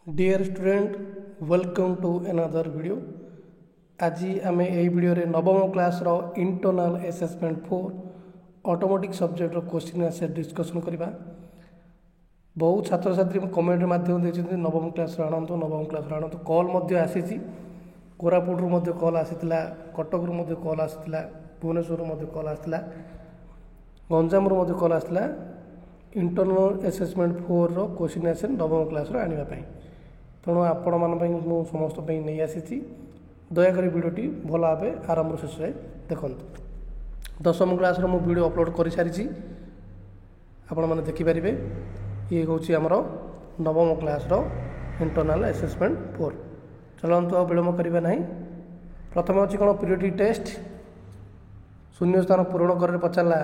Dear student welcome to another video. आज आम यही वीडियो रे नवम क्लास रो internal assessment for automatic subject रो क्वेश्चन आंसर डिस्कशन करबा। बहुत छात्र छात्री कमेंट माध्यम देते नवम क्लास आणतु कॉल आसी कोरापुट रु कॉल आसीला, कटक रु कॉल आसीला, भुवनेश्वर रु कॉल आसीला, गंजाम रु कॉल आसीला इंटरनल असेसमेंट 4 रो क्वेश्चन आंसर नवम क्लास रो आनिबा पई। तेणु आपण मैं समस्त नहीं आसी दयाक भिडटी भल भाव आरंभ शेष देखु। दशम क्लास रो वीडियो अपलोड कर सारी आपण मैंने देखिपारे। ये हूँ आमर नवम क्लास रो इंटरनल असेसमेंट 4। चलतु आ विलम्ब करवा ना। प्रथम अच्छी कौन पीरियडिक टेस्ट शून्य स्थान पूरण कर पचारा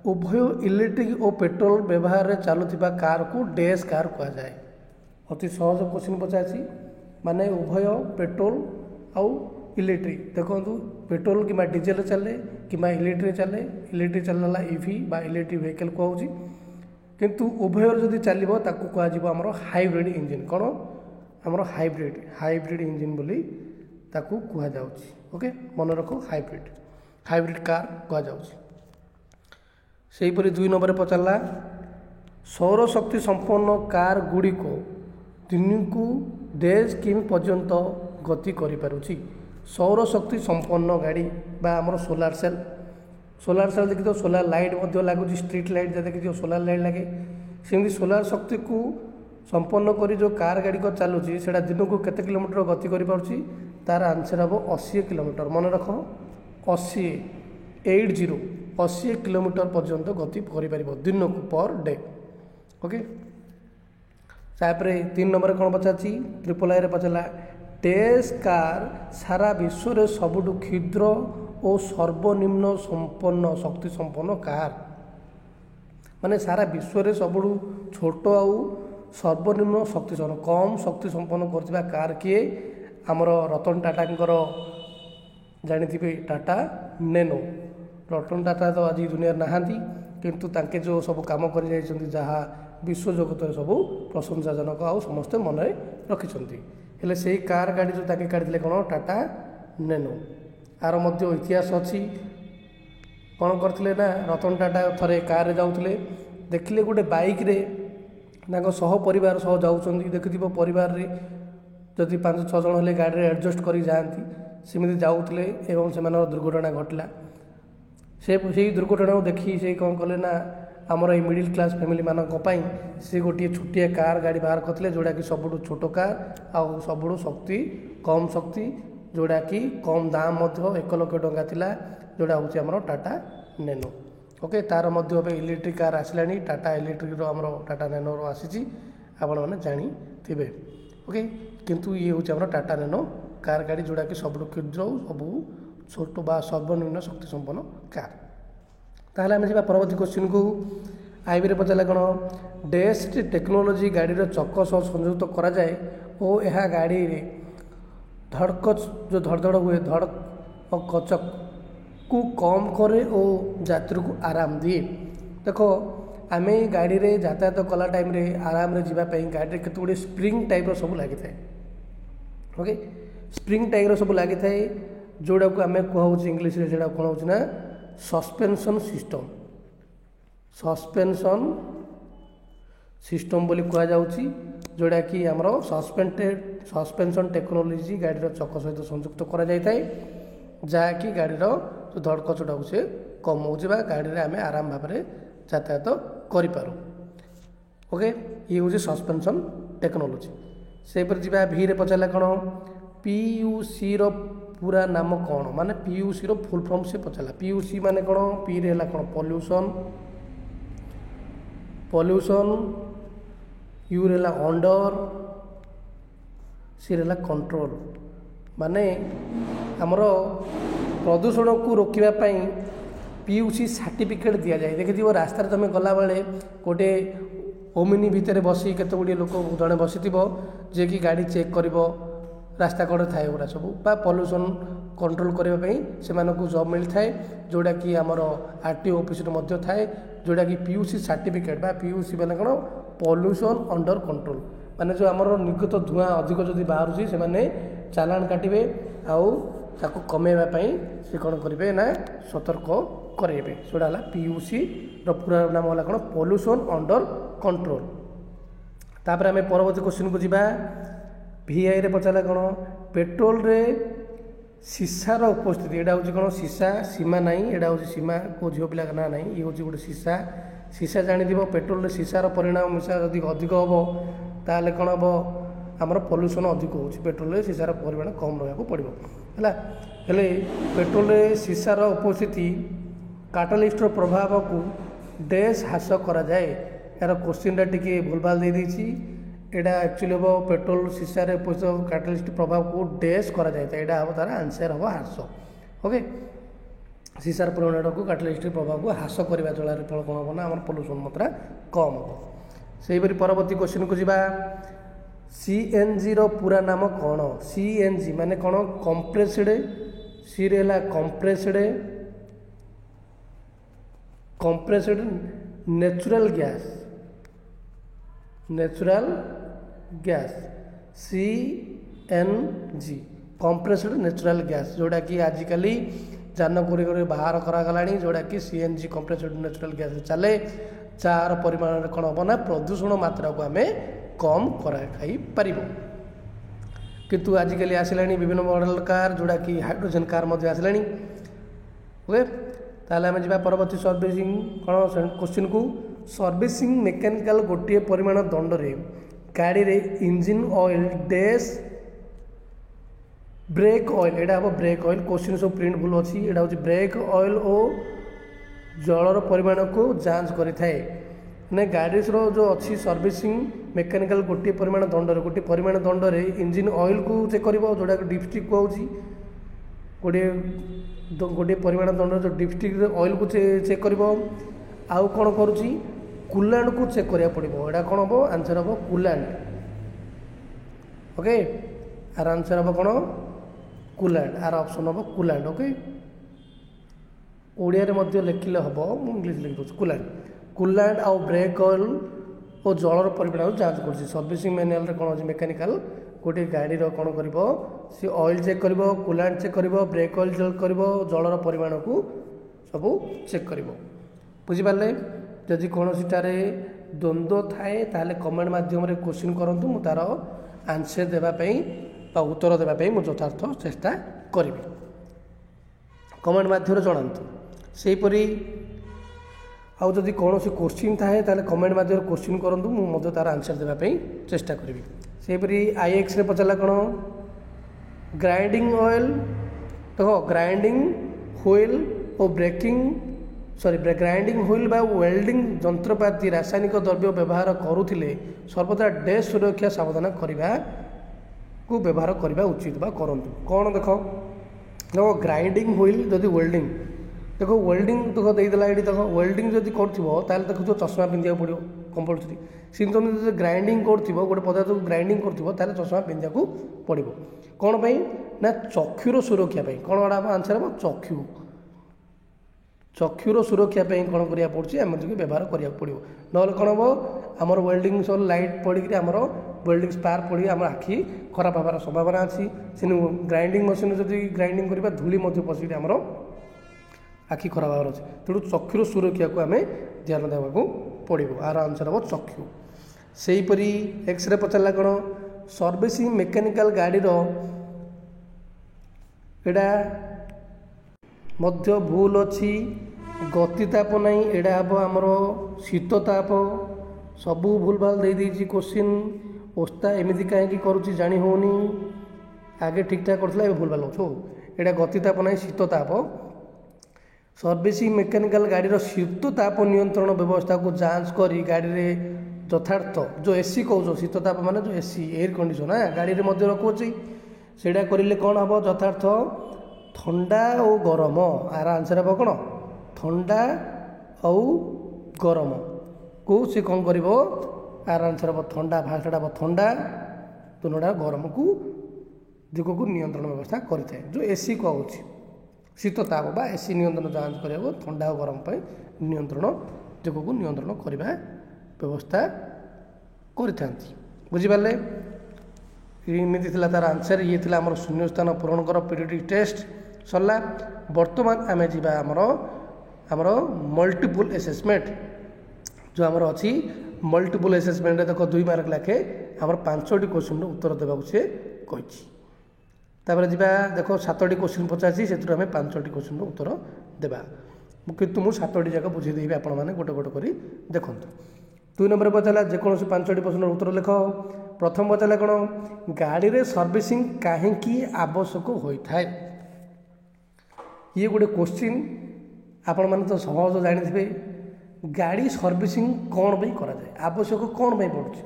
उभय इलेक्ट्रिक और पेट्रोल व्यवहार में चलुवा कार को डैश कार कहुए। अति सहज क्वेश्चन पचासी माने उभय पेट्रोल आउ इलेक्ट्रिक देखो पेट्रोल कि डीजेल चले कि इलेक्ट्रिक चले। इलेक्ट्रिक चलना इवी बा इलेक्ट्रिक व्हीकल कहूँ किंतु उभय जदि चलो ताकू कह हाइब्रिड इंजिन कौन आमर हाइब्रिड इंजिन बोली ताकू कहुँ। ओके मन रखो हाइब्रिड कार कहुँ। सेहीपरि 2 नंबर पचारा सौर शक्ति संपन्न कार गुड़िक दिन को डैश किमी पर्यंत गति करि। सौर शक्ति संपन्न गाड़ी बा आमर सोलार सेल देखी तो सोलार लाइट लगुच स्ट्रीट लाइट देखी सोलार लाइट लगे सेमती सोलार शक्ति को संपन्न करी जो कार गाड़ी को चलुची से दिन को केते किलोमीटर गति करि तार आंसर हम 80 किलोमीटर। मन रख 80 किलोमीटर पर्यंत गति कर दिन को पर डे। ओके तापर 3 नंबर कौन पचार ट्रिपल आई पचारा डैश कार सारा विश्व रे सबुठु क्षुद्र और सर्वनिम्न संपन्न शक्ति संपन्न कार माने सारा विश्व रे सबुठु छोट आउ सर्वनिम्न शक्ति कम शक्ति संपन्न करथिबा कार किए आमर रतन टाटा जानी टाटा नैनो। रतन टाटा तो आज दुनिया नहांती किंतु तांके जो सब काम कर जाइछन्ती जहाँ विश्व जगत सब प्रशंसाजनक आउ समस्ते मन रखिछन्ती। हेले सेही कार गाड़ी जो ताके काढिले कोन टाटा नैनो। आर मध्य इतिहास अछि कौन करथिले ना रतन टाटा थरे कार रे जाउथिले देखिले गोटे बाइक रे तांको सह परिवार सह जाउछन्ती देखिथिबो परिवार रे जदि 5-6 जन हेले गाड़ी रे एडजस्ट करी जाआंती सेमिति जाउथिले एवं सेमानर दुर्घटना घटला। से दुर्घटना देखी से कौन कले ना आमर ये मिडिल क्लास फैमिली मानक से गोटे छोटिया कार गाड़ी बाहर करते जोड़ा कि सबुठु छोट कार आउ सबुठु शक्ति कम शक्ति जोड़ा कि कम दाम 1 लाख टंका थिला जोड़ा हूँ आमर टाटा नैनो। ओके तार मध्य इलेक्ट्रिक कार आसलानी टाटा इलेक्ट्रिक रो आमर टाटा नैनो रो आसी आपण मैंने जानी थे। ओके किंतु ये हूँ आमर टाटा नैनो कार गाड़ी जोड़ा कि सबुठु क्षुद्र सबू छोट बा सर्वनिम्न शक्ति संपन्न कार। ताहले आमे परवर्ती क्वेश्चन को आईबी रे पचारा कौन डैश टेक्नोलोजी गाड़ी चक सह संयुक्त करा जाए और यह गाड़ी रे धड़कच जो धड़धड़ हुए धड़क और कचक को कम करे और यात्री को आराम दिए। देखो आम गाड़ी रे यातायात कला टाइम रे आराम रे जीवा पई गाड़ी रे केते गुडे स्प्रिंग टाइप रो सब लागि थाए। ओके स्प्रिंग टाइप रो सब लागि थाए जोड़ा को आम कहूँ इंग्लीश रे जोड़ा कौन हो सस्पेंशन सिस्टम बोली कहुच्छी जोड़ा कि आमर सस्पेंशन टेक्नोलोजी गाड़ी चक सहित संयुक्त करा जहाँकि गाड़ी जो धड़कचटा से कम हो गाड़ी में आम आराम भाव में यातायात करूँ। ओके ये हूँ सस्पेंशन टेक्नोलोजी। से जा भी पचारा कौन पीयूसी रो पूरा नाम कौन माने पीयूसी रो फुल फॉर्म से पचारा पीयूसी माने कौन पी रे हला कौन पॉल्यूशन यू रे हला अंडर सी रे हला कंट्रोल माने हमर प्रदूषण को रोकिबा पई पीयूसी सर्टिफिकेट दिया जाए। देखिथिबो रास्ता रे तुम गला बेले गोटे ओमिनी भितर बसी केते गुडी लोक जड़े बसी जे कि गाड़ी चेक करिवो रास्ता कड़े थाए गुड़ा सब पॉल्यूशन कंट्रोल करने से जॉब मिलता है जोड़ा कि आमर आरटीओ ऑफिस थाए जोड़ा कि पीयूसी सर्टिफिकेट बा पीयूसी मैंने कौन पॉल्यूशन अंडर कंट्रोल माने जो आमर निर्गत धूआं अधिक जदि बाहर से चालान काटे आउ ताको कमेवाई से कौन करेंगे ना सतर्क करेंगे सेटा है पीयूसी पूरा नाम है कौन पॉल्यूशन अंडर कंट्रोल। तापर आम परवर्ती क्वेश्चन को जीवा VI रे पचारा कौन पेट्रोल रे सीसार उपस्थिति यहाँ हूँ कौन सीसा सीमा ना यहाँ हूँ सीमा को झील पिला ना ना ये हूँ गोटे सीसा सीसा जानी पेट्रोल रे सीसार परिणाम मिसा जदि अधिक हम ताल कौन हम आमर पॉल्यूशन अधिक हो पेट्रोल रे सीसार परिमाण कम रहा पड़ो है पेट्रोल रे सीसार उपस्थिति काटालिस्टर प्रभाव को डैश ह्रास करा जाए यार क्वेश्चन टी भूलभाल दे देछि एटा एक्चुअली हम पेट्रोल सीसार उपस्थित काटालिस्ट प्रभाव को डैश करा जाए यहाँ हम तार आंसर हम ह्रास ओके सीसार परिमाण को काटालिस्ट प्रभाव को ह्रास करने चलार फल कौन हम ना पॉल्यूशन मात्रा कम हम से परवर्ती क्वेश्चन को जीवा CNG रो पूरा नाम कौन CNG माने कौन कंप्रेस्ड सी रे compressed natural gas CNG compressed natural gas जोड़ा कि आजिकल जान गुड़िक बाहर करागलानी जोड़ा कि CNG कंप्रेस्ड नेचुरल गैस चले जार परिमाण कौन हम ना प्रदूषण मात्रा को आम कम कराई पार किंतु आजिकल आसला विभिन्न मॉडल कार जोड़ा कि हाइड्रोजन कार आसला ओके ताले आम जा परवर्ती सर्विसिंग कौन क्वेश्चन को सर्विसिंग मेकानिकल गोटे परिमाण दंड रे गाड़ी रे engine oil dash brake oil यहाँ हम ब्रेक ऑयल क्वेश्चन सब प्रिंट भूल अच्छी यहाँ हूँ ब्रेक ऑयल और जलर परिमाण को जांच करें ने गाड़ी जो अच्छी सर्विसिंग मेकानिकल गोटे परिमाण दंड रे इंजिन ऑयल को चेक कर जोड़ा डिपस्टिक कहूँ गोटे परिमाण दंड जो डिपस्टिक ऑयल को चेक कर आउ कौन करुँची कूलांट को चेक करा पड़ो यहाँ कौन हम आंसर हम कूलांट ओके आर आंसर हम कौन कूलांट आर ऑप्शन हम कूलांट ओके ओडिया रे लिखिले हम इंग्लिश लिखि दूसरी कूलांट आउ ब्रेक ऑयल और जलर परिमाण जांच कर सर्विसिंग मैनुअल कौन अच्छे मेकानिकल गोटे गाड़ी कौन कर सी ऑयल चेक कर कूलांट चेक कर ब्रेक ऑयल चेक कर जलर परिमाण को सब चेक कर बुझिपारे जदि कौन द्वंद्व थाए ताले कमेंट माध्यम क्वेश्चन करूँ मु तार आंसर देवाई उत्तर देवाई मुझे यथार्थ चेष्टा करी कमेंट माध्यम जनातु सेहीपरि आउ जदि कौन क्वेश्चन थाए ताले कमेंट माध्यम क्वेश्चन करूँ मुझे तार आंसर देवाई चेष्टा करी सेहीपरि IX रे पचारा कौन ग्राइंडिंग ऑयल देख ग्राइंडिंग व्हील और ब्रेकिंग ग्राइंडिंग व्हील बा वेल्डिंग जंत्रपाति रासायनिक द्रव्य व्यवहार करुले सर्वदा डैश सुरक्षा सावधान करने को व्यवहार करने उचित बा करंतु कौन देख ग्राइंडिंग व्हील जदि वेल्डिंग देख वेल्डिंग देख देदेला ये देख वेल्डिंग जब कर देख जो चश्मा पिंधा पड़ो कंपलसरी सी तुम ग्राइंडिंग कर गोटे पदार्थ को ग्राइंडिंग कर चश्मा पिंधा पड़ो कौन पाई ना चक्षुर सुरक्षा कौन गड़ा आंसर हम चक्षुर सुरक्षा कौन करा पड़े आम व्यवहार करा पड़ो ना कौन हम आमर वेल्डिंग सब लाइट पड़ी आमर वेल्डिंग स्पार्क पड़ी आम आखि खराब हबार संभावना अच्छी से ग्राइंडिंग मशीन जब ग्राइंडिंग करवा धूली पशि आमर आखि खराब हबार अच्छे तेणु चक्षुर सुरक्षा को आम ध्यान देवाक पड़ो आर आंसर हम चक्षु सेहीपरि X रे पचारा कौन सर्विसिंग मेकानिकल गाड़ीर एटा मध्य भूल अच्छी गतिताप नहीं एड़ा हम आमर शीतताप सबू भूल भाल दे देछि क्वेश्चन ओस्ता एमती कहीं करुच्ची जानी होनी आगे ठीक ठाक कर भूल भाल हो एटा गतिताप नहीं शीतताप सर्विसिंग मेकानिकल गाड़ीर शीतताप नियंत्रण व्यवस्था को जांच करी गाड़ी रे यथार्थ जो एसी कौच शीतताप माने जो एसी एयर कंडीशन है गाड़ी रे मध्य रखुच्छी सेटा करें कौन हम यथार्थ ठंडा और गरम आर आंसर हम कौन ठंडा और गरम को सी कौन कर आर आंसर हम ठंडा फास्ट हम ठंडा दोनोटा गरम को दिग को नियंत्रण व्यवस्था करें जो एसी कहूँ शीतताप बा एसी नियंत्रण जांच करा ठंडा और गरम पर नियंत्रण दिग को नियंत्रण करने व्यवस्था करते बुझिपारे एमती तार आंसर ये थिला आमर शून्य स्थान पूरण कर पीरियडिक टेस्ट सरला। बर्तमान आम जा आमर मल्टीपल एसेसमेंट जो आमर अच्छी मल्टीपल एसेसमेंट देख 2 मार्क लाखे आमर 5टी क्वेश्चन उत्तर देवाक सी कही देख 7टी क्वेश्चन पचासी से आम 5टी क्वेश्चन उत्तर देवा कितु मुझे 7टी जाक बुझेदेवी आपण मैंने गोटे गोटे कर देखु। 2 नंबर पचारा जेकोसी 5टी प्रश्न उत्तर लिख। प्रथम पचारा कौन गाड़ी रे सर्विसिंग कहीं आवश्यक होता है ये गोटे क्वेश्चन आपण मैंने तो सहज जानी गाड़ी सर्विसिंग कौन पर कराए आवश्यक कौन पर पड़ुଛି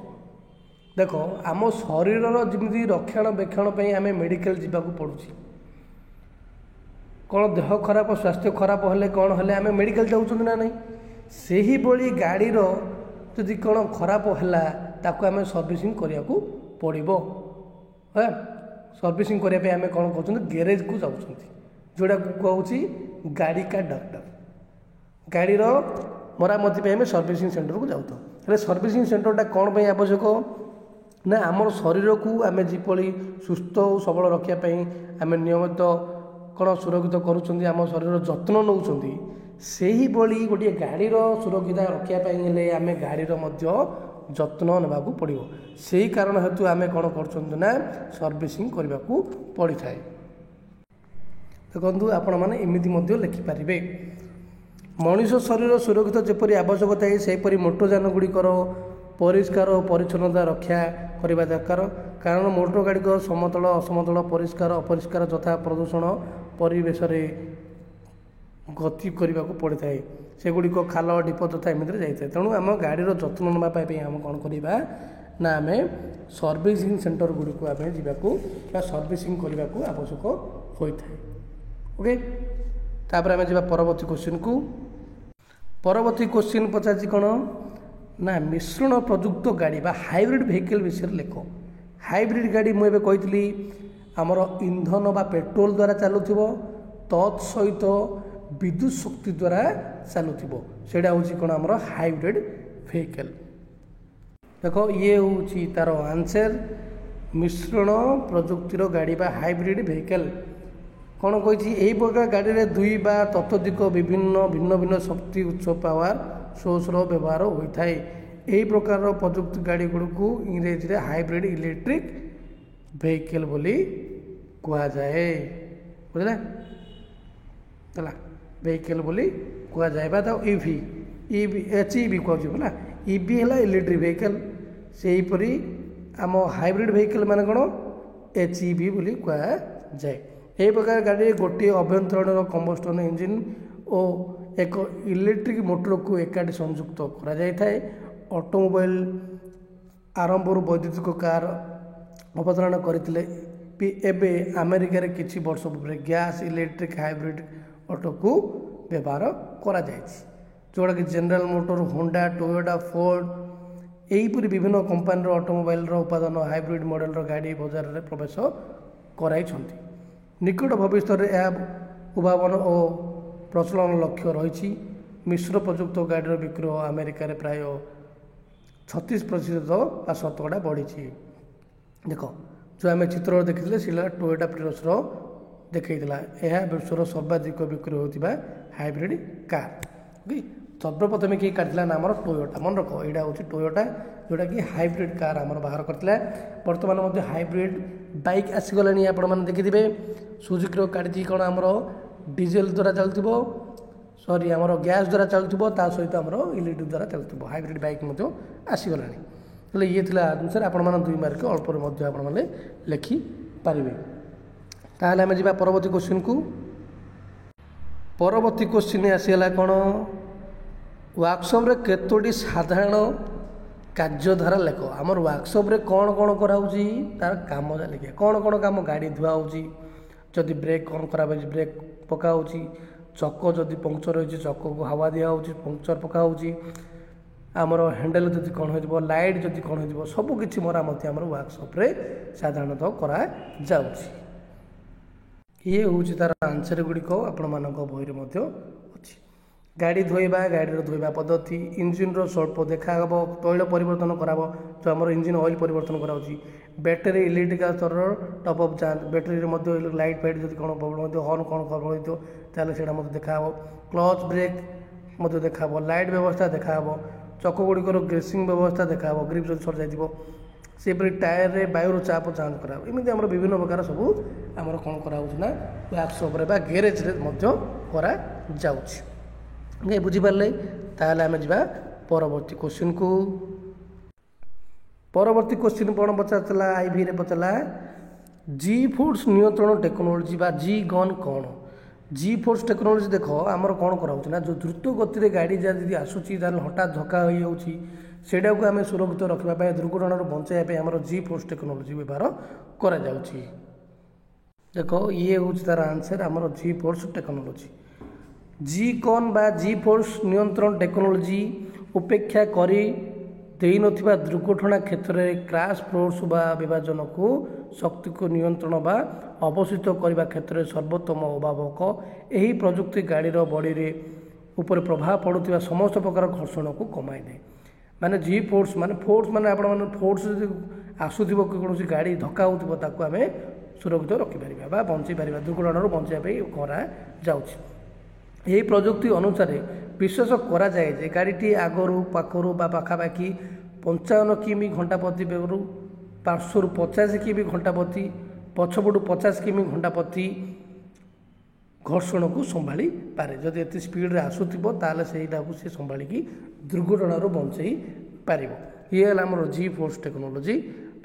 देख आम शरीर जमी रक्षणाबेक्षण आम मेडिकल जावाक पड़ुछि कौन देह खराब स्वास्थ्य खराब हेले कौन हेले आम मेडिकल जाऊँ ना नहीं से ही भली गाड़ी जदि कौन खराब है ताको आम सर्विसिंग करने को पड़ो है सर्विसिंग करने आम कौन कहते गैरेज को जाऊँ जोड़ा कहूँ गाड़ी का डॉक्टर गाड़ीर मरामती आम सर्विसिंग सेंटर को जाऊँ हेले सर्विसिंग सेंटरटा कौन पर आवश्यक ना आम शरीर को आम जिपरि सुस्थ और सबल रखापी आम नियमित कौन सुरक्षित करुँच आम शरीर जत्न नौ से ही भली गोटे गाड़ीर सुरक्षित रखापी आम गाड़ीर जत्न नेबा पड़ो से ही कारण हेतु आम कौन कर सर्विसिंग करने को पड़ था। देखो आपण मैंने एमती लिखिपारे मनीष शरीर सुरक्षित जपरी आवश्यक थाए सेपरी मोटरयान गुड़िकर परिष्कार और परिच्छन्नता रक्षा करने दरकार कारण मोटर गाड़ी को समतल असमतल परिष्कार अपरिष्कार तथा प्रदूषण परिवेश गति करने को पड़ था सेगुड़ी खाल ढीप तथा एमती जाए तेणु आम गाड़ीर जत्न नापी आम कौन करवा ना आम सर्विसिंग सेंटर गुड़ी को आम जावाक सर्विसिंग करने को आवश्यक होता है। ओके तापर आम जा परवर्ती क्वेश्चन को परवर्ती क्वेश्चन पचार कौन ना मिश्रण प्रयुक्त गाड़ी बा हाइब्रिड व्हीकल विषय लिख। हाइब्रिड गाड़ी मुझे कही आमर इंधन बा पेट्रोल द्वारा चलुव तत्सहित विद्युत शक्ति द्वारा चलुव से कौन आमर हाइब्रिड व्हीकल देख ये हूँ तार आंसर मिश्रण प्रयुक्तिर गाड़ी बा हाइब्रिड व्हीकल कौन कही यही प्रकार गाड़ी में 2 बा ततोधिक विभिन्न भिन्न भिन्न शक्ति उच्च पावर सोर्स व्यवहार होता है यही प्रकार प्रयुक्त गाड़ी गुड़ को इंग्रेजी में हाइब्रिड इलेक्ट्रिक व्हीकल बोली कहुए बुझे है व्हीकल बोली कहुए तो ईवी ईवी एचईवी कहला ईवी है इलेक्ट्रिक व्हीकल से हीपरी आम हाइब्रिड व्हीकल मान कौन एचईवी बोली कहुए यही प्रकार गाड़ी गोटे अभ्यंतरण कंबस्टन इंजिन और एक इलेक्ट्रिक मोटर को एकाठी संयुक्त कराए ऑटोमोबाइल आरंभ वैद्युतिक कार अवतरण करते एबे अमेरिका रे किछि वर्ष पूर्व गैस इलेक्ट्रिक हाइब्रिड ऑटो को व्यवहार करा जोड़ा कि General Motor Honda Toyota Ford यहीपरि विभिन्न कंपानी ऑटोमोबाइल उत्पादन हाइब्रिड मॉडल गाड़ी बाजार में प्रवेश कराई निकट भविष्य में उद्भावन और प्रचलन लक्ष्य रही मिश्र प्रयुक्त गाड़ीर बिक्रय अमेरिका रे प्राय 36% शतकड़ा बढ़ी देख जो आम चित्र देखी से टोयोटा प्रियस देखा यह विश्वर सर्वाधिक बिक्री होता हाइब्रिड कार ओके सर्वप्रथम किए काटिला ना आमर टोयोटा मन रख यहाँ हूँ टोयोटा जोटा कि हाइब्रिड कार आमर बाहर करता बर्तमान हाइब्रिड बाइक आसीगला आपण मैंने देखिथे सुजुकी काटी कौन आमर डीजेल द्वारा चलुव सॉरी आमर गैस द्वारा चलुव सहित आमर इलेक्ट्रिक द्वारा चलुव हाइब्रिड बाइक आसीगला हेल्ले ये आंसर आपण मैंने 2 मार्क अल्प आपने लिखिपारे। ताहले आम जा परवर्ती क्वेश्चन को परवर्ती क्वेश्चन आसीगला कौन वर्कशॉप रे केतोटी साधारण कार्यधारा लेख आमर वर्कशॉप रे कौन कौन कराऊँगी तार काम लिखे कौन कौन काम गाड़ी धुआ होची जदि ब्रेक कौन खराब है ब्रेक पका होची चक जदि पंक्चर हो चक को हवा दिया होची पंक्चर पका होची आमर हैंडल जदि कौन हो लाइट जदि कौन हो सबकि मरामती आमर वर्कशॉप रे साधारणतः करा जाउची ये हूँ तार आंसर गुड़िक आपण मान बही अच्छी गाड़ी धोइबा गाड़ी धोइबा पद्धति इंजिन रो स्वल्प देखा तैल परिवर्तन कराब जो आम इंजिन ऑयल परिवर्तन कराऊँगी बैटेरी इलेक्ट्रिकल स्तर टप अप जांच बैटेरी लाइट फाइट जब कौन प्रॉब्लम हॉर्न कौन प्रॉब्लम होता है देखा क्लच ब्रेक देखा लाइट व्यवस्था देखा चक गुड़िकर ग्रेसिंग व्यवस्था देखा ग्रिप जो सर जाइए सेपरी टायर रे वायुर चाप जांच करा एमती आम विभिन्न प्रकार सब आमर कौन कराऊना वर्कशॉप गैरेज करा जाऊँगी बुझीपारे ताहले आम जा परवर्ती क्वेश्चन को परवर्ती क्वेश्चन कौन पचारा आईवी रे पचारा जी फोर्स नियंत्रण टेक्नोलोजी बा जी गन कौन जी फोर्स टेक्नोलोजी देख आमर कौन कराऊना जो द्रुत गति रे गाड़ी जब आसूची हठात धक्का हो जाऊँगी सेटा को आम सुरक्षित रखापी दुर्घटना बचाई आम जी फोर्स टेक्नोलोजी व्यवहार करा जाउछि। देख ये हूँ तार आंसर आमर जी फोर्स टेक्नोलोजी जी कौन बा जी फोर्स नियंत्रण टेक्नोलोजी उपेक्षा करी देई नथिबा दुर्घटना क्षेत्र में क्रैश फोर्स बा विभाजन को शक्ति को नियंत्रण बा अवशोषित करने क्षेत्र में सर्वोत्तम अभावक यही प्रजुक्ति गाड़ी बॉडी रे ऊपर प्रभाव पड़ुवा समस्त प्रकार घर्षण को कमाई दे माने जी फोर्स माने आपण फोर्स आसुथिबो कौन गाड़ी धक्का होउथिबो ताको आमे सुरक्षित रखिपार बा बंची पार दुर्घटना बचाई करा जाउछि। यही प्रजुक्ति अनुसार विश्वास करा जाए जे गाड़ीटी आगरू पाखरू बा पाखापाखि 55 किमी घंटा प्रति बेगरू पार्श्वर 50 किमी घंटा प्रति पछपटू 50 किमी घंटा प्रति घर्षण को संभाली पारे जदि एत स्पीड रे आसुथिबो ताले सेटा को से संभाली दुर्घटना बंचाई पार ये है आमर जी फोर्स टेक्नोलोजी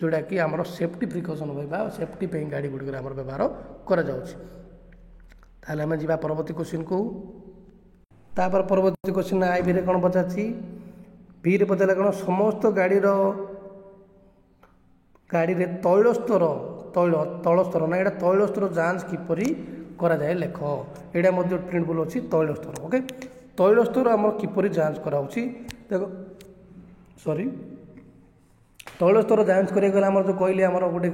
जोटा कि आमर सेफ्टी प्रिकसन सेफ्टी पे गाड़ी गुड़िक आम व्यवहार करा जाउछि। ताहले आम जा परवर्ती क्वेश्चन को तापर परवर्ती क्वेश्चन आईवी रे कौन पचार भी रे पचारा कौन समस्त गाड़ी रे तैल स्तर तल स्तर ना यहाँ तैल स्तर जांच किपरि करा जाए लेख यहाँ प्रिंटबुल अच्छी तैल स्तर ओके तैल स्तर आम किपरि जांच कराऊँच देख सॉरी तैल स्तर जांच करा जो कहले आम गोटे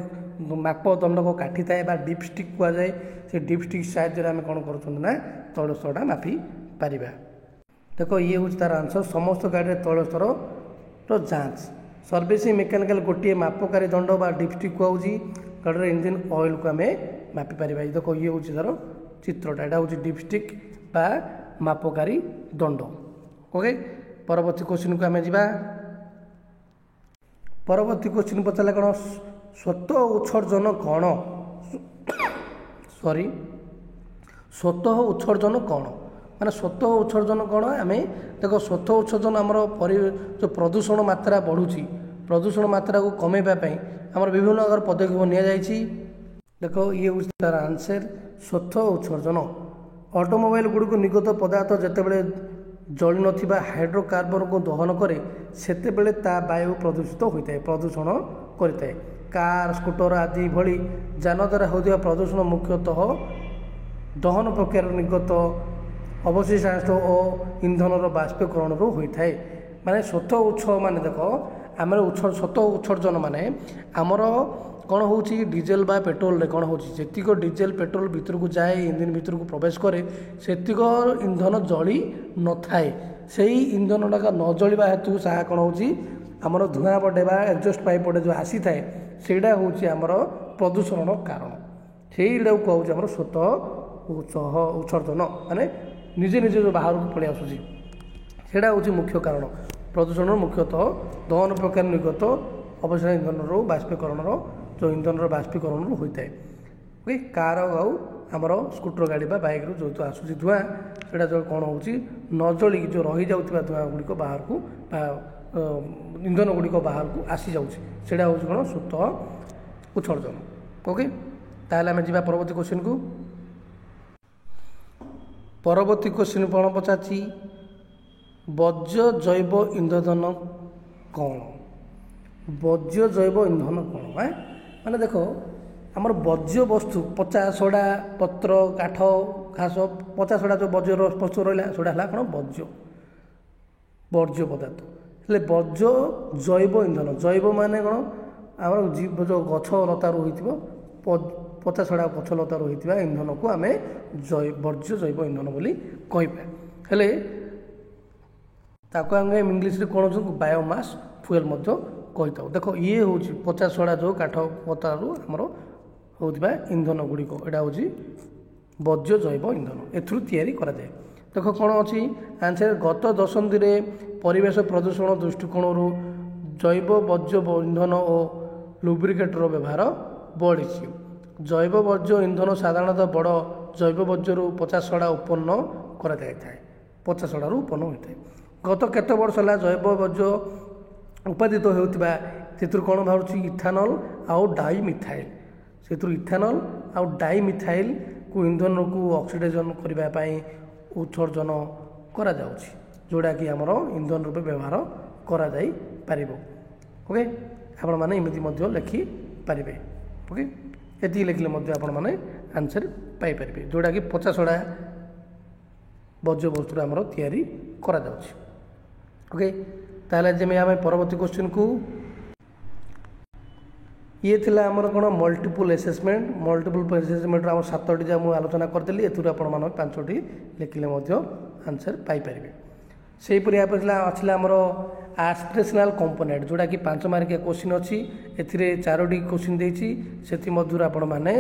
मापदंडक काठी थाए डिपस्टिक कहुए से डिपस्टिक साहाय्य आम कौन करा तैल स्तरटा मापी पार देख ये हूँ तार आंसर समस्त गाड़ी तैल स्तर जांच सर्विसिंग मेकानिकल गोटे मापकारी दंड बा डिपस्टिक कहुच्छी गाड़ी इंजिन ऑयल को आम मापी पार देख ये हूँ तार चित्रटा यहाँ हूँ डिपस्टिक बा मापकारी दंड ओके। परवर्ती क्वेश्चन को आम जा परवर्ती क्वेश्चन पचारा कौन स्वतः उत्सर्जन कौन सॉरी स्वतः उत्सर्जन कौन माने स्वतः उत्सर्जन कौन आम देख स्वतः उत्सर्जन आमर जो प्रदूषण मात्रा बढ़ुची प्रदूषण मात्रा को कमेवाई आमर विभिन्न प्रकार पदक्षेप नि देख ये हूँ तार आंसर स्वतः उत्सर्जन ऑटोमोबाइल गुड़िक निर्गत पदार्थ जितेबाला जली नथिबा हाइड्रोकार्बन को दहन करे सेतेबेले ता वायु प्रदूषित होता है प्रदूषण करता है कार स्कूटर आदि भली जान द्वारा होता प्रदूषण मुख्यतः दहन प्रक्रिया निर्गत अवशिष्टांश और इंधन बाष्पीकरण होता है माने स्वतः उत्स माने देख आम स्वतः उत्सर्जन माने आमर कौन हो डीजेल बा पेट्रोल रे कौन हो जीक डीजेल पेट्रोल भीतर को जाए इंजिन भीतर को प्रवेश करे सेतिक इंधन जली न थाए से इंधन टा न जलिबा हेतु सा कौन हो आमर धुआं पटे बा एग्जस्ट पाइप पटे जो आसी थाए सेटा हूँ आमर प्रदूषण कारण से कहूँ आमर स्वतः उत्सर्जन माने निजे निजे जो बाहर को पड़े आसूसी सेटा हूँ मुख्य कारण प्रदूषण मुख्यतः दहन प्रक्रिया निर्गत अवशेष इंधन बाष्पीकरण जो इंधन बाष्पीकरण होता है ओके। कार आमर स्कूटर गाड़ी बा बाइक रू जो आसूसी धुआं से जो कौन हो न जलिक जो रही जाउथिबा धुआं गुड़िक बाहर को इंधन गुड़िक बाहर को आसी जाऊँगा हूँ कौन स्वतः उत्सर्जन ओके। ताहले आम जा परवर्ती क्वेश्चन को परवर्ती क्वेश्चन कौन पचार बज्र जैव इंधन कौन बज्र जैव इंधन कौन माने देख आमर बज्र वस्तु पचा सड़ा पत्र काठ घास पचा सड़ा जो बज्र वस्तु रहा है कौन बज्र वर्ज्य पदार्थ हेल्ले बज्र जैव इंधन जैव माने कौन आम जो गछ लता रही पचा सड़ा गछ लता रही इंधन को आम वर्ज्य जैव इंधन बोली कहपा हेले ତାକୁ ଆମେ ଇଂଲିଶରେ କ'ଣ ହେଉଛୁ ବାୟୋମାସ୍ ଫୁଏଲ୍ ମଧ୍ୟ କହିଥାଉ। ଦେଖ ଇଏ ହେଉଛି ପଚା ସଢ଼ା ଯେଉଁ କାଠ ପତ୍ରରୁ ଆମର ହେଉଥିବା ଇନ୍ଧନ ଗୁଡ଼ିକ, ଏଇଟା ହେଉଛି ବର୍ଜ୍ୟ ଜୈବ ଇନ୍ଧନ, ଏଥିରୁ ତିଆରି କରାଯାଏ। ଦେଖ କ'ଣ ଅଛି ଆନ୍ସର, ଗତ ଦଶନ୍ଧିରେ ପରିବେଶ ପ୍ରଦୂଷଣ ଦୃଷ୍ଟିକୋଣରୁ ଜୈବ ବର୍ଜ୍ୟ ଇନ୍ଧନ ଓ ଲୁବ୍ରିକେଟର ବ୍ୟବହାର ବଢ଼ିଛି। ଜୈବ ବର୍ଜ୍ୟ ଇନ୍ଧନ ସାଧାରଣତଃ ବଡ଼ ଜୈବ ବର୍ଜ୍ୟରୁ ପଚା ସଢ଼ା ଉତ୍ପନ୍ନ କରାଯାଇଥାଏ, ପଚା ସଢ଼ାରୁ ଉତ୍ପନ୍ନ ହୋଇଥାଏ। ଗତ କେତେ ବର୍ଷ ହେଲା ଜୈବ ବର୍ଜ୍ୟ ଉତ୍ପାଦିତ ହେଉଥିବା ସେଥିରୁ କ'ଣ ବାହାରୁଛି ଇଥାନଲ୍ ଆଉ ଡାଇମିଥାଇଲ୍, ସେଥିରୁ ଇଥାନଲ୍ ଆଉ ଡାଇମିଥାଇଲ୍କୁ ଇନ୍ଧନକୁ ଅକ୍ସିଡେସନ୍ କରିବା ପାଇଁ ଉତ୍ସର୍ଜନ କରାଯାଉଛି, ଯେଉଁଟାକି ଆମର ଇନ୍ଧନ ରୂପେ ବ୍ୟବହାର କରାଯାଇପାରିବ। ଓକେ, ଆପଣମାନେ ଏମିତି ମଧ୍ୟ ଲେଖିପାରିବେ। ଓକେ, ଏତିକି ଲେଖିଲେ ମଧ୍ୟ ଆପଣମାନେ ଆନ୍ସର ପାଇପାରିବେ, ଯେଉଁଟାକି ପଚା ସଢ଼ା ବର୍ଜ୍ୟବସ୍ତୁରୁ ଆମର ତିଆରି କରାଯାଉଛି। ଓକେ, ତାହେଲେ ଯେମିତି ଆମେ ପରବର୍ତ୍ତୀ କ୍ୱେଶ୍ଚିନ୍କୁ, ଇଏ ଥିଲା ଆମର କ'ଣ ମଲ୍ଟିପୁଲ୍ ଆସେସମେଣ୍ଟ। ମଲ୍ଟିପୁଲ୍ ଆସେସମେଣ୍ଟର ଆମର 7ଟି ଯାହା ମୁଁ ଆଲୋଚନା କରିଦେଲି, ଏଥିରୁ ଆପଣମାନେ 5ଟି ଲେଖିଲେ ମଧ୍ୟ ଆନ୍ସର ପାଇପାରିବେ। ସେହିପରି ଏହାପରେ ଆସିଲା ଆମର ଆସ୍ପିରେସନାଲ୍ କମ୍ପୋନେଣ୍ଟ, ଯେଉଁଟାକି 5 ମାର୍କିଆ କ୍ୱେଶ୍ଚିନ୍ ଅଛି। ଏଥିରେ 4ଟି କ୍ୱେଶ୍ଚିନ୍ ଦେଇଛି, ସେଥିମଧ୍ୟରୁ ଆପଣମାନେ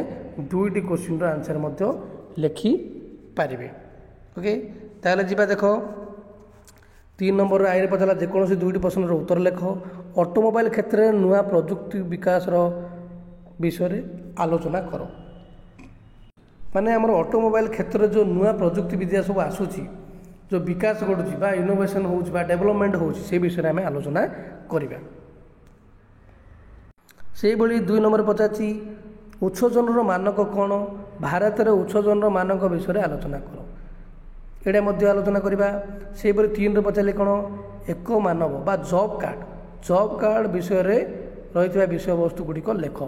2ଟି କ୍ୱେଶ୍ଚିନ୍ର ଆନ୍ସର ମଧ୍ୟ ଲେଖିପାରିବେ। ଓକେ, ତାହେଲେ ଯିବା ଦେଖ 3 ନମ୍ବର ଆଇରେ ପଚାରିଲା ଯେକୌଣସି 2ଟି ପ୍ରଶ୍ନର ଉତ୍ତର ଲେଖ। ଅଟୋମୋବାଇଲ କ୍ଷେତ୍ରରେ ନୂଆ ପ୍ରଯୁକ୍ତି ବିକାଶର ବିଷୟରେ ଆଲୋଚନା କର। ମାନେ ଆମର ଅଟୋମୋବାଇଲ କ୍ଷେତ୍ରରେ ଯେଉଁ ନୂଆ ପ୍ରଯୁକ୍ତି ବିଦ୍ୟା ସବୁ ଆସୁଛି, ଯେଉଁ ବିକାଶ ଘଟୁଛି ବା ଇନୋଭେସନ୍ ହେଉଛି ବା ଡେଭଲପମେଣ୍ଟ ହେଉଛି, ସେ ବିଷୟରେ ଆମେ ଆଲୋଚନା କରିବା। ସେହିଭଳି 2 ନମ୍ବର ପଚାରିଛି ଉତ୍ସର୍ଜନର ମାନକ କ'ଣ? ଭାରତରେ ଉତ୍ସର୍ଜନର ମାନକ ବିଷୟରେ ଆଲୋଚନା କର, ଏଇଟା ମଧ୍ୟ ଆଲୋଚନା କରିବା। ସେହିପରି 3ରେ ପଚାରିଲେ କ'ଣ ଏକ ମାନବ ବା ଜବ୍ କାର୍ଡ଼, ଜବ୍ କାର୍ଡ଼ ବିଷୟରେ ରହିଥିବା ବିଷୟବସ୍ତୁ ଗୁଡ଼ିକ ଲେଖ।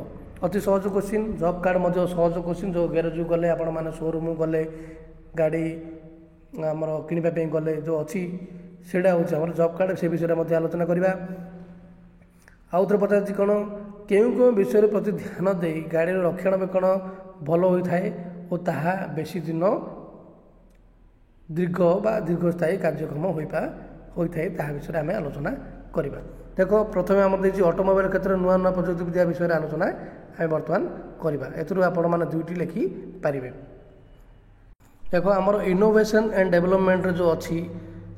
ଅତି ସହଜ କ୍ୱେଶ୍ଚିନ୍, ଜବ୍ କାର୍ଡ଼ ମଧ୍ୟ ସହଜ କ୍ୱେଶ୍ଚିନ୍। ଯେଉଁ ଗ୍ୟାରେଜକୁ ଗଲେ ଆପଣମାନେ ସୋରୁମ୍କୁ ଗଲେ ଗାଡ଼ି ଆମର କିଣିବା ପାଇଁ ଗଲେ ଯେଉଁ ଅଛି ସେଇଟା ହେଉଛି ଆମର ଜବ୍ କାର୍ଡ଼, ସେ ବିଷୟରେ ମଧ୍ୟ ଆଲୋଚନା କରିବା। ଆଉ ଥରେ ପଚାରିଛି କ'ଣ କେଉଁ କେଉଁ ବିଷୟରେ ପ୍ରତି ଧ୍ୟାନ ଦେଇ ଗାଡ଼ିର ରକ୍ଷଣାବେକ୍ଷଣ ଭଲ ହୋଇଥାଏ ଓ ତାହା ବେଶୀ ଦିନ ଦୀର୍ଘ ବା ଦୀର୍ଘସ୍ଥାୟୀ କାର୍ଯ୍ୟକ୍ରମ ହୋଇଥାଏ, ତାହା ବିଷୟରେ ଆମେ ଆଲୋଚନା କରିବା। ଦେଖ ପ୍ରଥମେ ଆମର ଦେଇଛି ଅଟୋମୋବାଇଲ କ୍ଷେତ୍ରରେ ନୂଆ ନୂଆ ପ୍ରଯୁକ୍ତି ବିଦ୍ୟା ବିଷୟରେ ଆଲୋଚନା ଆମେ ବର୍ତ୍ତମାନ କରିବା। ଏଥିରୁ ଆପଣମାନେ 2ଟି ଲେଖିପାରିବେ। ଦେଖ ଆମର ଇନୋଭେସନ୍ ଆଣ୍ଡ ଡେଭଲପମେଣ୍ଟର ଯେଉଁ ଅଛି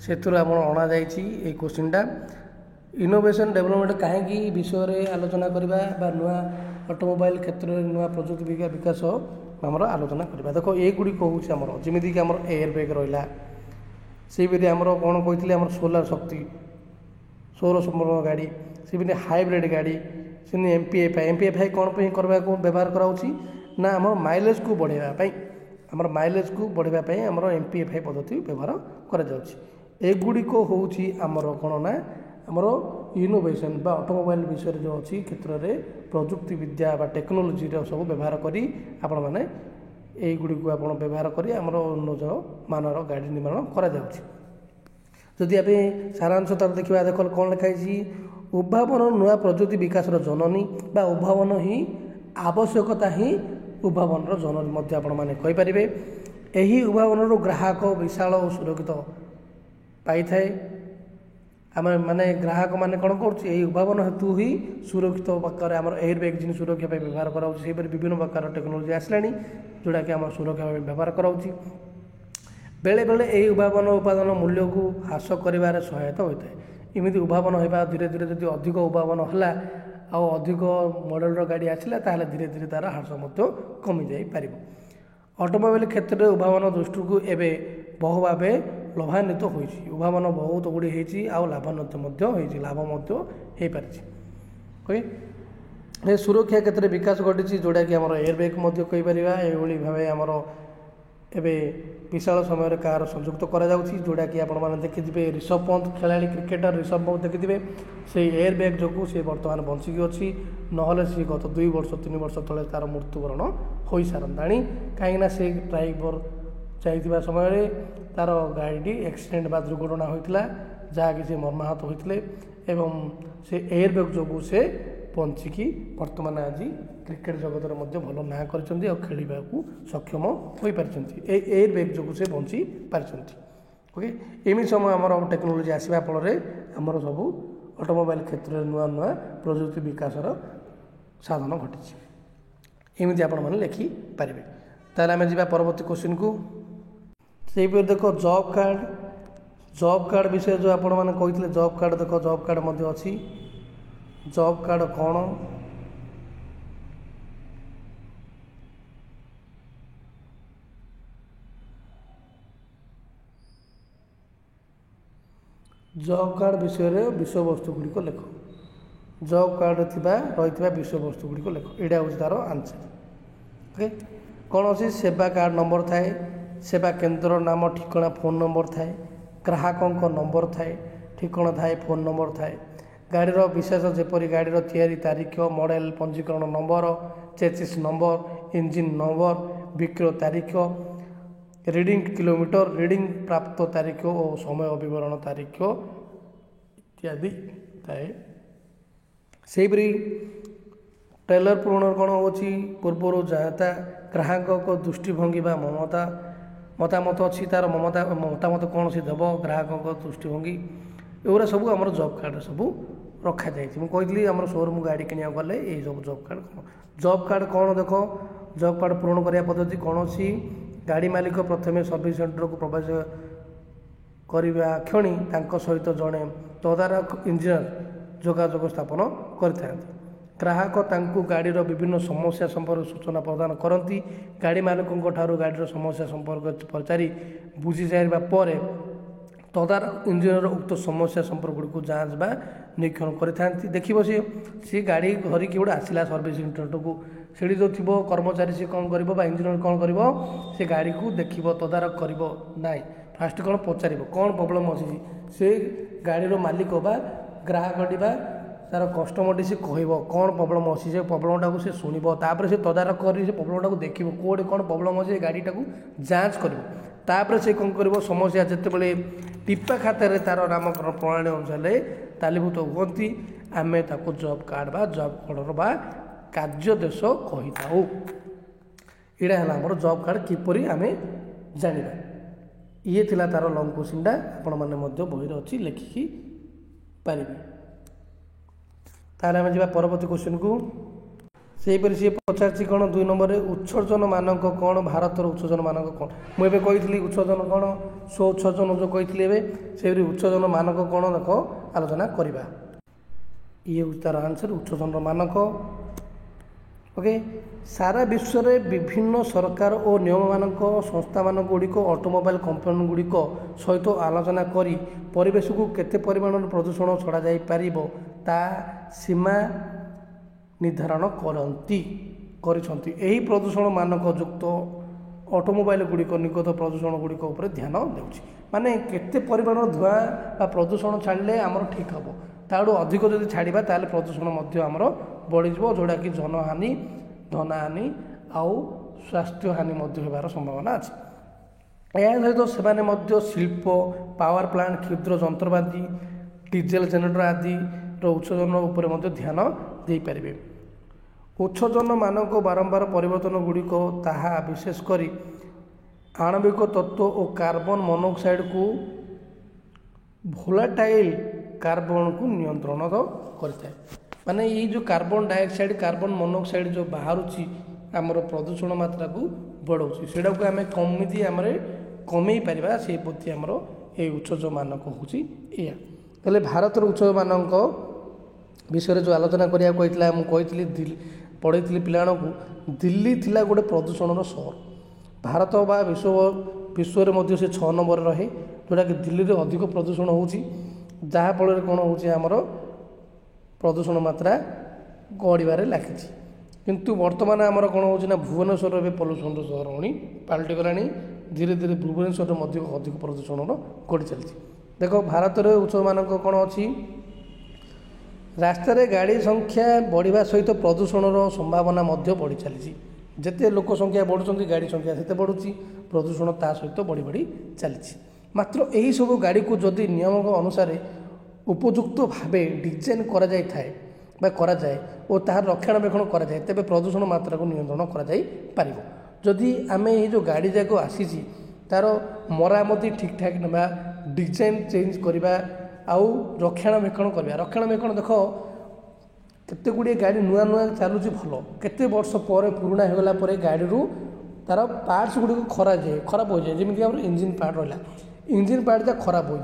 ସେଥିରୁ ଆମର ଅଣାଯାଇଛି ଏଇ କ୍ୱେଶ୍ଚିନ୍ଟା। ଇନୋଭେସନ୍ ଡେଭଲପମେଣ୍ଟ କାହିଁକି ବିଷୟରେ ଆଲୋଚନା କରିବା ବା ନୂଆ ଅଟୋମୋବାଇଲ କ୍ଷେତ୍ରରେ ନୂଆ ପ୍ରଯୁକ୍ତି ବିକାଶ ଆମର ଆଲୋଚନା କରିବା। ଦେଖ ଏଗୁଡ଼ିକ ହେଉଛି ଆମର ଯେମିତିକି ଆମର ଏୟାର ବ୍ୟାଗ୍ ରହିଲା, ସେହିପରି ଆମର କ'ଣ କହିଥିଲେ ଆମର ସୋଲାର ଶକ୍ତି, ସୌର ସମ୍ପନ୍ନ ଗାଡ଼ି, ସେମିତି ହାଇବ୍ରିଡ଼ ଗାଡ଼ି, ସେମିତି ଏମ୍ପିଏଫ୍ଆଇ କ'ଣ ପାଇଁ କରିବାକୁ ବ୍ୟବହାର କରାହେଉଛି ନା ଆମର ମାଇଲେଜକୁ ବଢ଼ାଇବା ପାଇଁ, ଆମର ଏମ୍ପିଏଫ୍ଆଇ ପଦ୍ଧତି ବ୍ୟବହାର କରାଯାଉଛି। ଏଗୁଡ଼ିକ ହେଉଛି ଆମର କ'ଣ ନା ଆମର ଇନୋଭେସନ୍ ବା ଅଟୋମୋବାଇଲ ବିଷୟରେ ଯେଉଁ ଅଛି କ୍ଷେତ୍ରରେ ପ୍ରଯୁକ୍ତି ବିଦ୍ୟା ବା ଟେକ୍ନୋଲୋଜିର ସବୁ ବ୍ୟବହାର କରି ଆପଣମାନେ ଏଇଗୁଡ଼ିକୁ ଆପଣ ବ୍ୟବହାର କରି ଆମର ଉନ୍ନତ ମାନର ଗାଡ଼ି ନିର୍ମାଣ କରାଯାଉଛି। ଯଦି ଆମେ ସାରାଂଶ ତାର ଦେଖିବା, ଦେଖ କ'ଣ ଲେଖା ହେଇଛି ଉଦ୍ଭାବନ ନୂଆ ପ୍ରଯୁକ୍ତି ବିକାଶର ଜନନୀ ବା ଉଦ୍ଭାବନ ହିଁ ଆବଶ୍ୟକତା ହିଁ ଉଦ୍ଭାବନର ଜନନୀ ମଧ୍ୟ ଆପଣମାନେ କହିପାରିବେ। ଏହି ଉଦ୍ଭାବନରୁ ଗ୍ରାହକ ବିଶାଳ ଓ ସୁରକ୍ଷିତ ପାଇଥାଏ। ଆମେ ମାନେ ଗ୍ରାହକମାନେ କ'ଣ କରୁଛି ଏହି ଉଦ୍ଭାବନ ହେତୁ ହିଁ ସୁରକ୍ଷିତ ପ୍ରକାରରେ ଆମର ଏୟାର ବ୍ୟାଗ୍ ଜିନିଷ ସୁରକ୍ଷା ପାଇଁ ବ୍ୟବହାର କରାହେଉଛି। ସେହିପରି ବିଭିନ୍ନ ପ୍ରକାର ଟେକ୍ନୋଲୋଜି ଆସିଲାଣି ଯେଉଁଟାକି ଆମର ସୁରକ୍ଷା ପାଇଁ ବ୍ୟବହାର କରାହେଉଛି। ବେଳେବେଳେ ଏହି ଉଦ୍ଭାବନ ଉତ୍ପାଦନ ମୂଲ୍ୟକୁ ହ୍ରାସ କରିବାରେ ସହାୟତା ହୋଇଥାଏ। ଏମିତି ଉଦ୍ଭାବନ ହେବା ଧୀରେ ଧୀରେ ଯଦି ଅଧିକ ଉଦ୍ଭାବନ ହେଲା ଆଉ ଅଧିକ ମଡ଼େଲର ଗାଡ଼ି ଆସିଲା ତାହେଲେ ଧୀରେ ଧୀରେ ତା'ର ହ୍ରାସ ମଧ୍ୟ କମିଯାଇପାରିବ। ଅଟୋମୋବାଇଲ କ୍ଷେତ୍ରରେ ଉଦ୍ଭାବନ ଦୃଷ୍ଟିକୁ ଏବେ ବହୁ ଭାବେ ଲାଭାନ୍ୱିତ ହୋଇଛି। ଉଦ୍ଭାବନ ବହୁତ ଗୁଡ଼ିଏ ହେଇଛି ଆଉ ଲାଭାନ୍ୱିତ ମଧ୍ୟ ହେଇଛି, ଲାଭ ମଧ୍ୟ ହେଇପାରିଛି। ଓକେ, ସୁରକ୍ଷା କ୍ଷେତ୍ରରେ ବିକାଶ ଘଟିଛି ଯେଉଁଟାକି ଆମର ଏୟାର ବ୍ୟାଗ୍ ମଧ୍ୟ କହିପାରିବା। ଏଭଳି ଭାବେ ଆମର ଏବେ ବିଶାଳ ସମୟରେ କାହାର ସଂଯୁକ୍ତ କରାଯାଉଛି, ଯେଉଁଟାକି ଆପଣମାନେ ଦେଖିଥିବେ ରିଷଭ ପନ୍ଥ ଖେଳାଳି କ୍ରିକେଟର ରିଷଭ ପନ୍ଥ ଦେଖିଥିବେ, ସେଇ ଏୟାର ବ୍ୟାଗ୍ ଯୋଗୁଁ ସେ ବର୍ତ୍ତମାନ ବଞ୍ଚିକି ଅଛି, ନହେଲେ ସେ ଗତ 2 ବର୍ଷ 3 ବର୍ଷ ତଳେ ତା'ର ମୃତ୍ୟୁବରଣ ହୋଇସାରନ୍ତାଣି। କାହିଁକିନା ସେ ଡ୍ରାଇଭର ଯାଇଥିବା ସମୟରେ ତା'ର ଗାଡ଼ିଟି ଆକ୍ସିଡେଣ୍ଟ ବା ଦୁର୍ଘଟଣା ହୋଇଥିଲା, ଯାହାକି ସେ ମର୍ମାହତ ହୋଇଥିଲେ ଏବଂ ସେ ଏୟାର ବ୍ୟାଗ୍ ଯୋଗୁଁ ସେ ବଞ୍ଚିକି ବର୍ତ୍ତମାନ ଆଜି କ୍ରିକେଟ ଜଗତରେ ମଧ୍ୟ ଭଲ ନାଁ କରିଛନ୍ତି ଆଉ ଖେଳିବାକୁ ସକ୍ଷମ ହୋଇପାରିଛନ୍ତି। ଏଇ ଏୟାର ବ୍ୟାଗ୍ ଯୋଗୁଁ ସେ ବଞ୍ଚି ପାରିଛନ୍ତି। ओके एमि समय आमर टेक्नोलोजी आसवा फल आमर सब ऑटोमोबाइल क्षेत्र में नुआ नुआ प्रजुक्ति विकासर साधन घटी एमती आपण मैंने लिखिपारे। ताहले आम जा परवर्ती क्वेश्चन को से देख जॉब कार्ड विषय जो आपण मैंने कही जॉब कार्ड देख जॉब कार्ड मध्य अच्छी जॉब कार्ड कौन जॉब कार्ड विषय विषय वस्तु गुड़िक लेख जॉब कार्ड रही विषय वस्तु गुड़िक लेख यहाँ हूँ तार आंसर ओके कौन अच्छी सेवा कार्ड नंबर थाए सेवा केन्द्र नाम ठिकाना फोन नंबर थाए ग्राहकों नंबर थाए ठिकाना थाए फोन नंबर थाए गाड़ीर विशेष जेपरी गाड़ीर तैयारी तारीख मॉडल पंजीकरण number chassis number engine number बिक्रय तारीख रीडिंग किलोमीटर रीडिंग प्राप्त तारीख और समय विवरण तारीख इत्यादि थाए सेपरी टेलर पूरण कौन हो पूर्वर जहाँ ग्राहक को दृष्टिभंगी ममता मतामत अच्छी तार मतामत कौन सी देव ग्राहक दृष्टिभंगी एगुरा सब आम जॉब कार्ड सब रखा जाए मुझे आम शोरूम गाड़ी किणा गले ये सब जॉब कार्ड कौन देख जॉब कार्ड पूरण करने पद्धति कौन सी गाड़ी मालिक प्रथम सर्विस सेंटर को प्रवेश करने क्षणी सहित जड़े तदारक इंजीनियर जोगाजोग स्थापन करते ग्राहक तांकु गाड़ीर विभिन्न समस्या संपर्क सूचना प्रदान करती गाड़ी मालिकों ठारू गाड़ीर समस्या संपर्क पचारि बुझी सारा पर तदारक इंजीनियर उक्त समस्या संपर्क गुड़ी जांच बा निरीक्षण करते देखिए सी गाड़ी धरिकी गोटे आसला सर्विस सेंटर को से जो थी कर्मचारी सी कौन कर इंजीनियर कौन कर से गाड़ी को देख तदारक कर ना फास्ट कौन पचार कौन प्रोब्लेम अच्छी से गाड़ीर मालिक बा ग्राहक तार कस्टमर सी कह कौन प्रोब्लेम अच्छी से प्रोब्लेमटा को शुणव से तदारक कर प्रोब्लेमटा को देख कौटे कौन प्रोब्लेम अच्छे गाड़ीटा को जांच कर से कौन कर समस्या जिते टिपा खातार तार नामकरण प्रणाली अनुसार तालीभूत हुई आम ताको जॉब कार्ड बा जॉब कार्डर बा कार्यदेश कही था यहाँ है आम जॉब कार्ड किपर आम जाना ये थिला तार लंग क्वेश्चनटा आपण मैंने बही अच्छी लिखिकी पारे ताहले आम जा परवर्ती क्वेश्चन को सेहीपरि सी पचार कौन 2 नंबर उत्सर्जन मानक कौन भारतर उत्सर्जन मानक कौन मुझे कही उत्सर्जन कौन स्व उत्सर्जन जो कही से उत्सर्जन मानक कौन देख आलोचना करवा ये हूँ तार आंसर उत्सर्जन मानक ओके सारा विश्व में विभिन्न सरकार और नियम मानक संस्था मानक गुड़िक ऑटोमोबाइल कंपनी गुड़िक सहित आलोचना करी परिवेश को केते परिमाण प्रदूषण छड़ा जाई पारिबो ता सीमा निर्धारण करती यही प्रदूषण मानक युक्त ऑटोमोबाइल गुड़िक निगत प्रदूषण गुड़िक उपर ध्यान देउछि माने केते परिमाण धुआं बा प्रदूषण छाड़ले आमर ठीक हम ताड़ू अधिक जदि छाड़ा ताले प्रदूषण मध्य आमर बढ़ीज जोड़ा कि जनहानि धनहानि आउ स्वास्थ्य हानि मध्य होबार संभावना अच्छे या सहित से शिल्प पावर प्लांट क्षुद्र जंत्रपाति डीजेल जेनेटर आदि उत्सर्जन उपर ध्यान दे पारे उत्सर्जन मानक बारंबार परिवर्तन गुड़िक ताहा विशेषकर आणविक तत्व और कार्बन मोनोक्साइड को भोलाटाइल कार्बन को नियंत्रण करता है माने ये जो कार्बन डाइऑक्साइड कार्बन मोनोक्साइड जो बाहर आमर प्रदूषण मात्रा को बढ़ाऊँ से आम कमी आम कमे पार से प्रति आमर ये उत्सर्जन मानक हूँ भारत उत्सर्जन मानक विषय जो आलोचना करा मुझे पढ़ी पिला दिल्ली थिला गोटे प्रदूषण सहर भारत बा विश्व में से 6 नंबर रहे जोटा कि दिल्ली में अधिक प्रदूषण होफल कौन होमर प्रदूषण मात्रा गड़बार लगी किंतु वर्तमान आमर कौन हो भुवनेश्वर में पल्यूषण सहर होनी पलटि गला धीरे धीरे भुवनेश्वर में अधिक प्रदूषण गढ़ी चली देख भारत में उत्सव मानक कौन अच्छी रास्तार गाड़ी संख्या बढ़िया सहित प्रदूषण संभावना बढ़ी चली जिते लोक संख्या बढ़ुं गाड़ी संख्या से बढ़ुची प्रदूषण ता सहित बढ़ी बढ़ी चली मात्र यही सब गाड़ी को जदि नियम अनुसार उपयुक्त भाव डिजाइन करा जाए और तार रक्षणाबेक्षण करा जाए तेबे प्रदूषण मात्रा को नियंत्रण करा जाई पारिबो जदि आमे ये जो गाड़ी जाक आसी तार मरामती ठीक ठाक ना डिजाइन चेंज करवा आउ रक्षणाबेक्षण करवा रक्षणाबेक्षण देख केते गुड़िए गाड़ी नुआ नुआ चलुची भल केते वर्ष पर पुराणा होगला गाड़ी रू तार पार्ट्स गुड़ी खराब हो जाए जमीन इंजिन पार्ट रहा इंजिन पार्ट जा खराब हो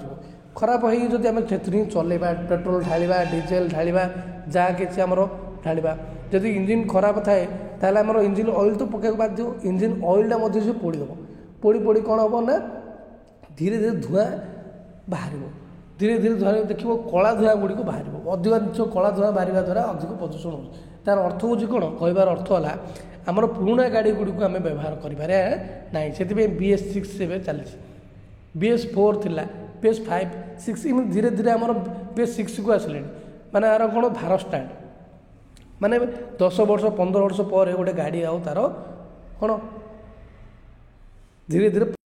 खराब हो जब आम चलेबा पेट्रोल ढालिबा डीजेल ढालिबा जहाँ कि आमर ढालिबा जदि इंजिन खराब थाए ताहले आमर इंजिन ऑयल तो पकेक बाध्य इंजिन ऑयलटा से पोड़ीदेव पोड़ी कौन हम ना धीरे धीरे धूआं बाहर धीरे धीरे धूआं देखिए कला धूआं गुड़ी बाहर अधिक कला धूआं बाहर द्वारा अधिक प्रदूषण हो तार अर्थ हूँ कौन कहबार अर्थ है आमर पुराणा गाड़ी गुड़ी को आम व्यवहार करें ना से BS6 चली BS4 थिला BS5 6 धीरे धीरे आमर BS6 को आसिले माने आर कौन भार स्टार्ट माने 10 वर्ष 15 वर्ष पर गोटे गाड़ी आउ तार कौन धीरे धीरे